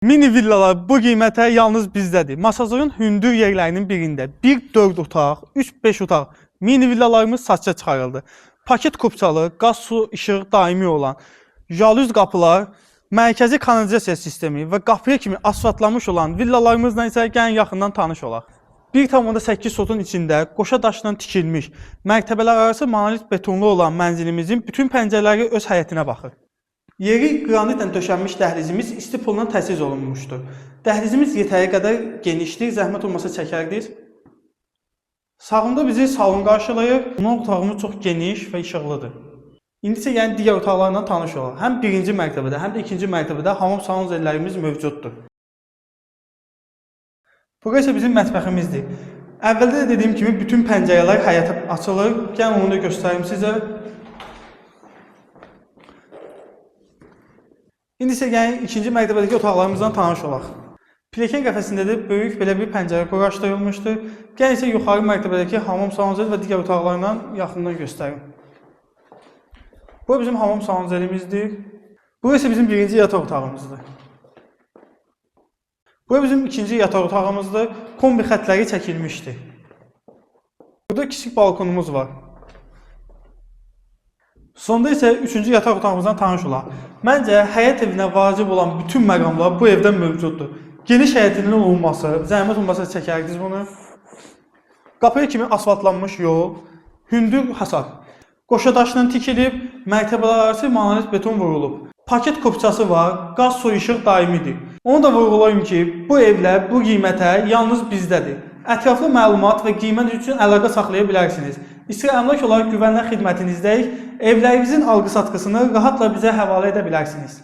Mini villalar bu qiymətə yalnız bizdədir. Masazorun hündür yerlərinin birində 1-4 otaq, 3-5 otaq mini villalarımız satışa çıxarıldı. Paket kupçalı, qaz, su, işıq daimi olan, jalüz qapılar, mərkəzi kanalizasiya sistemi və qapıya kimi asfaltlanmış olan villalarımızla isə gəlin yaxından tanış olaq. 1,8 sotun içində qoşa daşdan tikilmiş, mərtəbələr arası monolit betonlu olan mənzilimizin bütün pəncərələri öz həyətinə baxır. Yeri qranitlə döşənmiş dəhlizimiz isti pulla təchiz olunmuşdur. Dəhlizimiz yetəri qədər genişdir, zəhmət olmasa çəkərdiniz. Sağımda bizi salon qarşılayır. Bunun otağımız çox geniş və işıqlıdır. İndi isə yəni digər otaqlarla tanış olaq. Həm birinci mərtəbədə, həm də ikinci mərtəbədə hamam salon zəllərimiz mövcuddur. Bura isə bizim mətbəximizdir. Əvvəldə də dediyim kimi bütün pəncərələr həyətə açılır. Gəlin onu da göstərim sizə. İndi isə yəni ikinci mərtəbədəki otaqlarımızdan tanış olaq. Pilləkən qəfəsində də böyük belə bir pəncərə quraşdırılmışdır. Gəlin isə yuxarı mərtəbədəki hamam salon və digər otaqlarla yaxından göstərim. Bu bizim hamam salon zəlimizdir. Bu isə bizim birinci yataq otağımızdır. Bu bizim ikinci yataq otağımızdır. Kombi xətləri çəkilmişdir. Burada kiçik balkonumuz var. Sonda isə üçüncü yataq otağımızdan tanış olaq. Məncə, həyət evinə vacib olan bütün məqamlar bu evdən mövcuddur. Geniş həyətinin olması, zəhmət olmasa çəkərdiniz bunu. Qapıya kimi asfaltlanmış yol, hündür hasar. Qoşa daşla tikilib, mərtəbələr arası monolit beton vurulub. Paket kupçası var, qaz, su, işıq daimidir. Onu da vurğulayım ki, bu evlər bu qiymətə yalnız bizdədir. Ətraflı məlumat və qiymət üçün əlaqə saxlaya bilərsiniz. İsra əmlak olaraq güvənilən xidmətinizdəyik. Evlərinizin alqı-satqısını rahatla bizə həvalə edə bilərsiniz.